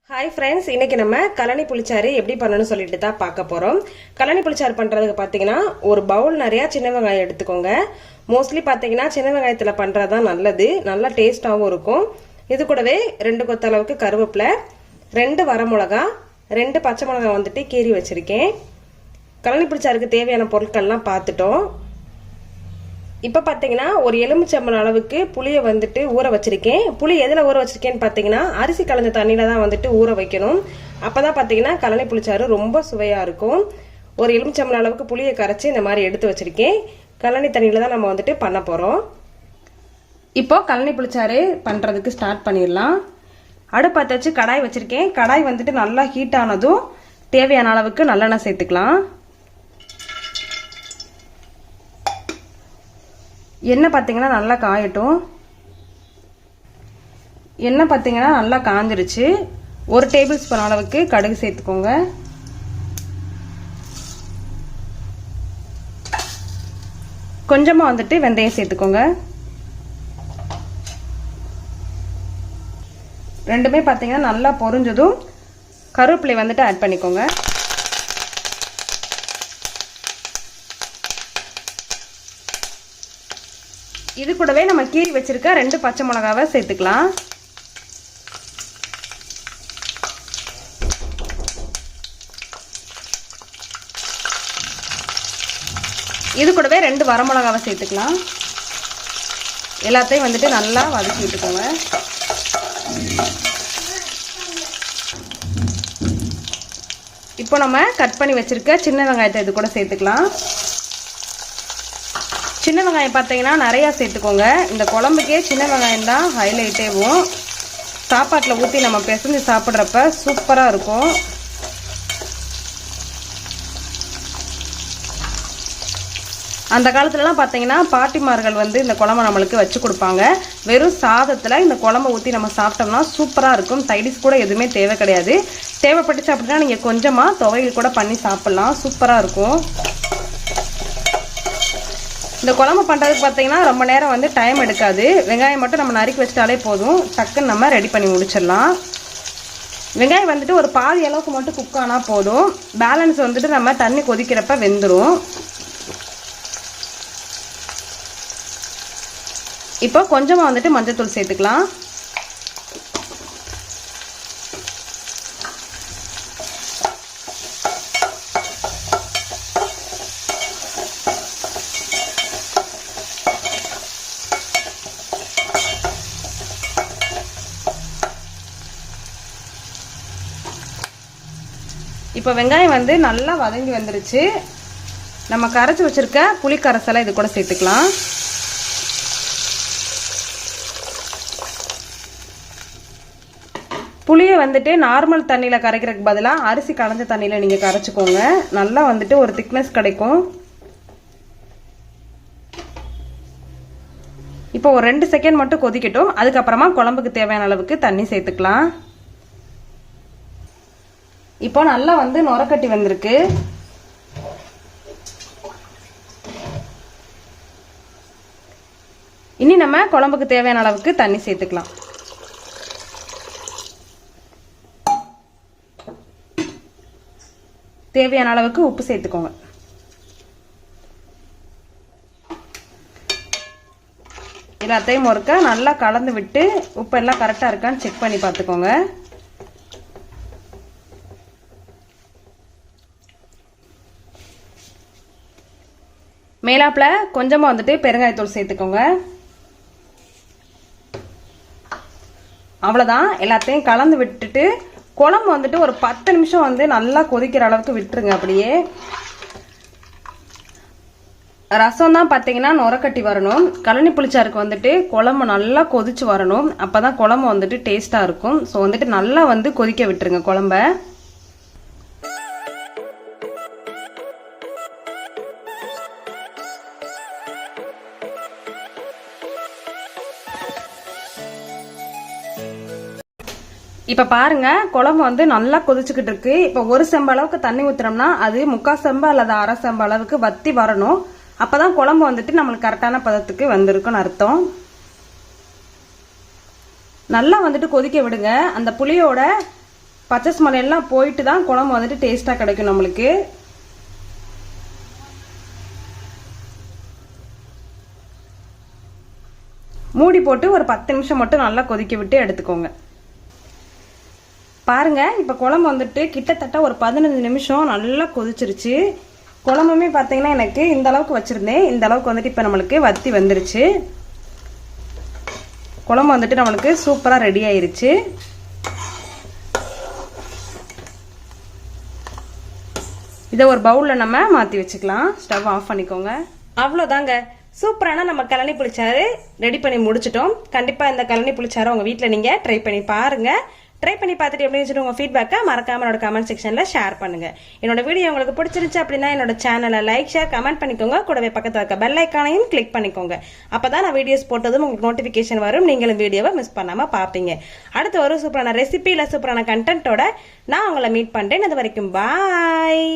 Hi friends, இன்னைக்கு நம்ம கலனி புளிச்சாறு எப்படி பண்ணணும்னு சொல்லிட்டு தான் பார்க்க போறோம். கலனி புளிச்சாறு பண்றதுக்கு பார்த்தீங்கன்னா ஒரு பவுல் நிறைய சின்ன வெங்காயம் எடுத்துக்கோங்க. மோஸ்ட்லி பார்த்தீங்கன்னா சின்ன வெங்காயத்துல பண்றதுதான் நல்லது, நல்லா டேஸ்டாகவும் இருக்கும். இது கூடவே 2 கொத்த அளவுக்கு கருவேப்பிலை, 2 வரமிளகா, 2 பச்சை மிளகாய் வந்துட்டு கீறி வச்சிருக்கேன். கலனி புளிச்சாருக்கு தேவையான பொருட்கள்லாம் பார்த்துட்டோம். இப்போ பார்த்தீங்கன்னா ஒரு எலுமிச்சம்பழம் அளவுக்கு புளியை வந்துட்டு ஊற வச்சிருக்கேன். புளி எதில் ஊற வச்சிருக்கேன்னு பார்த்தீங்கன்னா அரிசி கலந்த தண்ணியில தான் வந்துட்டு ஊற வைக்கணும். அப்போதான் பார்த்தீங்கன்னா கலனி புளிச்சாறு ரொம்ப சுவையாக இருக்கும். ஒரு எலுமிச்சம்பழம் அளவுக்கு புளியை கரைச்சி இந்த மாதிரி எடுத்து வச்சிருக்கேன். கலனி தண்ணியில தான் நம்ம வந்துட்டு பண்ண போகிறோம். இப்போ கலனி புளிச்சாறு பண்ணுறதுக்கு ஸ்டார்ட் பண்ணிடலாம். அடுப்பை வச்சு கடாய் வச்சிருக்கேன். கடாய் வந்துட்டு நல்லா ஹீட் ஆனதும் தேவையான அளவுக்கு நல்லெண்ணெய் சேர்த்துக்கலாம். எண்ணெய் பார்த்தீங்கன்னா நல்லா காயட்டும். எண்ணெய் பார்த்தீங்கன்னா நல்லா காஞ்சிருச்சு. 1 டேபிள் ஸ்பூன் அளவுக்கு கடுகு சேர்த்துக்கோங்க. கொஞ்சமாக வந்துட்டு வெந்தயம் சேர்த்துக்கோங்க. ரெண்டுமே பார்த்தீங்கன்னா நல்லா பொரிஞ்சதும் கருவேப்பிலை வந்துட்டு ஆட் பண்ணிக்கோங்க. இது கூடவே நம்ம கீறி வச்சிருக்க 2 பச்சை மிளகாவை சேர்த்துக்கலாம். இது கூடவே 2 வரமிளகாவை சேர்த்துக்கலாம். எல்லாத்தையும் வந்துட்டு நல்லா வதக்கி விட்டுக்கோங்க. இப்போ நம்ம கட் பண்ணி வச்சிருக்க சின்ன வெங்காயத்தை இது கூட சேர்த்துக்கலாம். சின்ன வெங்காயம் பார்த்தீங்கன்னா நிறையா சேர்த்துக்கோங்க. இந்த குழம்புக்கே சின்ன வெங்காயம் தான் ஹைலைட்டேவும். சாப்பாட்டில் ஊற்றி நம்ம பிசைஞ்சு சாப்பிட்றப்ப சூப்பராக இருக்கும். அந்த காலத்துலலாம் பார்த்தீங்கன்னா பாட்டிமார்கள் வந்து இந்த குழம்பு நம்மளுக்கு வச்சு கொடுப்பாங்க. வெறும் சாதத்தில் இந்த குழம்பை ஊற்றி நம்ம சாப்பிட்டோம்னா சூப்பராக இருக்கும். சைடிஸ் கூட எதுவுமே தேவை கிடையாது. தேவைப்பட்டுச்சு அப்படின்னா நீங்கள் கொஞ்சமாக துவையல் கூட பண்ணி சாப்பிட்லாம், சூப்பராக இருக்கும். இந்த குழம்பு பண்ணுறதுக்கு பார்த்தீங்கன்னா ரொம்ப நேரம் வந்து டைம் எடுக்காது. வெங்காயம் மட்டும் நம்ம நறுக்கி வச்சிட்டாலே போதும், டக்குன்னு நம்ம ரெடி பண்ணி முடிச்சிடலாம். வெங்காயம் வந்துட்டு ஒரு பாதி அளவுக்கு மட்டும் குக் ஆனால் போதும். பேலன்ஸ் வந்துட்டு நம்ம தண்ணி கொதிக்கிறப்ப வெந்துடும். இப்போ கொஞ்சமாக வந்துட்டு மஞ்சள்தூள் சேர்த்துக்கலாம். இப்போ வெங்காயம் வந்து நல்லா வதங்கி வந்துருச்சு. நம்ம கரைச்சி வச்சிருக்க புளி கரைசலை இது கூட சேர்த்துக்கலாம். புளியை வந்துட்டு நார்மல் தண்ணியில் கரைக்கிறதுக்கு பதிலாக அரிசி கலந்த தண்ணியில் நீங்கள் கரைச்சிக்கோங்க. நல்லா வந்துட்டு ஒரு திக்னஸ் கிடைக்கும். இப்போ ஒரு 2 செகண்ட் மட்டும் கொதிக்கட்டும். அதுக்கப்புறமா குழம்புக்கு தேவையான அளவுக்கு தண்ணி சேர்த்துக்கலாம். இப்போ நல்லா வந்து நுரக்கட்டி வந்திருக்கு. இனி நம்ம குழம்புக்கு தேவையான அளவுக்கு தண்ணி சேர்த்துக்கலாம். தேவையான அளவுக்கு உப்பு சேர்த்துக்கோங்க. எல்லாத்தையும் ஒருக்க நல்லா கலந்து விட்டு உப்பு எல்லாம் கரெக்டாக இருக்கான்னு செக் பண்ணி பார்த்துக்கோங்க. மேலாப்புல கொஞ்சமாக வந்துட்டு பெருங்காயத்தூள் சேர்த்துக்கோங்க. அவ்வளோதான். எல்லாத்தையும் கலந்து விட்டுட்டு குழம்பு வந்துட்டு ஒரு 10 நிமிஷம் வந்து நல்லா கொதிக்கிற அளவுக்கு விட்டுருங்க. அப்படியே ரசம் தான் பார்த்தீங்கன்னா நுரக்கட்டி வரணும். கலனி புளிச்சாருக்கு வந்துட்டு குழம்பு நல்லா கொதிச்சு வரணும். அப்போதான் குழம்பு வந்துட்டு டேஸ்ட்டாக இருக்கும். ஸோ வந்துட்டு நல்லா வந்து கொதிக்க விட்டுருங்க குழம்ப. இப்போ பாருங்க, குழம்பு வந்து நல்லா கொதிச்சுக்கிட்டு இருக்கு. இப்போ 1 செம்பு அளவுக்கு தண்ணி ஊத்துறோம்னா அது 3/4 செம்பு அல்லது 1/2 செம்பு அளவுக்கு வத்தி வரணும். அப்பதான் குழம்பு வந்துட்டு நம்மளுக்கு கரெக்டான பதத்துக்கு வந்திருக்குன்னு அர்த்தம். நல்லா வந்துட்டு கொதிக்க விடுங்க. அந்த புளியோட பச்சை ஸ்மெல் எல்லாம் போயிட்டு தான் குழம்பு வந்துட்டு டேஸ்ட்டாக கிடைக்கும் நம்மளுக்கு. மூடி போட்டு ஒரு 10 நிமிஷம் மட்டும் நல்லா கொதிக்க விட்டு எடுத்துக்கோங்க. பாருங்க, இப்போ குழம்பு வந்துட்டு கிட்டத்தட்ட ஒரு 15 நிமிஷம் நல்லா கொதிச்சிருச்சு. குழம்புமே பார்த்தீங்கன்னா எனக்கு இந்த அளவுக்கு வச்சுருந்தேன். இந்த அளவுக்கு வந்துட்டு இப்போ நம்மளுக்கு வத்தி வந்துருச்சு. குழம்பு வந்துட்டு நம்மளுக்கு சூப்பராக ரெடி ஆயிருச்சு. இதை ஒரு பவுலில் நம்ம மாற்றி வச்சுக்கலாம். ஸ்டவ் ஆஃப் பண்ணிக்கோங்க. அவ்வளோதாங்க, சூப்பரான நம்ம கழனி புளிச்சாறு ரெடி பண்ணி முடிச்சிட்டோம். கண்டிப்பாக இந்த கழனி புளிச்சாறு உங்கள் வீட்டில் நீங்கள் ட்ரை பண்ணி பாருங்கள். ட்ரை பண்ணி பார்த்துட்டு எப்படி இருந்துச்சு உங்கள் ஃபீட்பேக்கை மறக்காம என்னோட கமெண்ட் செக்ஷனில் ஷேர் பண்ணுங்கள். என்னோட வீடியோ உங்களுக்கு பிடிச்சிருந்துச்சு அப்படின்னா என்னோட சேனலை லைக், ஷேர், கமெண்ட் பண்ணிக்கோங்க. கூடவே பக்கத்தில் இருக்க பெல் ஐக்கானையும் கிளிக் பண்ணிக்கோங்க. அப்போ தான் நான் வீடியோஸ் போட்டதும் உங்களுக்கு நோட்டிஃபிகேஷன் வரும். நீங்களும் வீடியோவை மிஸ் பண்ணாமல் பார்ப்பீங்க. அடுத்து ஒரு சூப்பரான ரெசிபி இல்லை சூப்பரான கண்டென்ட்டோட நான் உங்களை மீட் பண்ணுறேன். அது வரைக்கும் பாய்.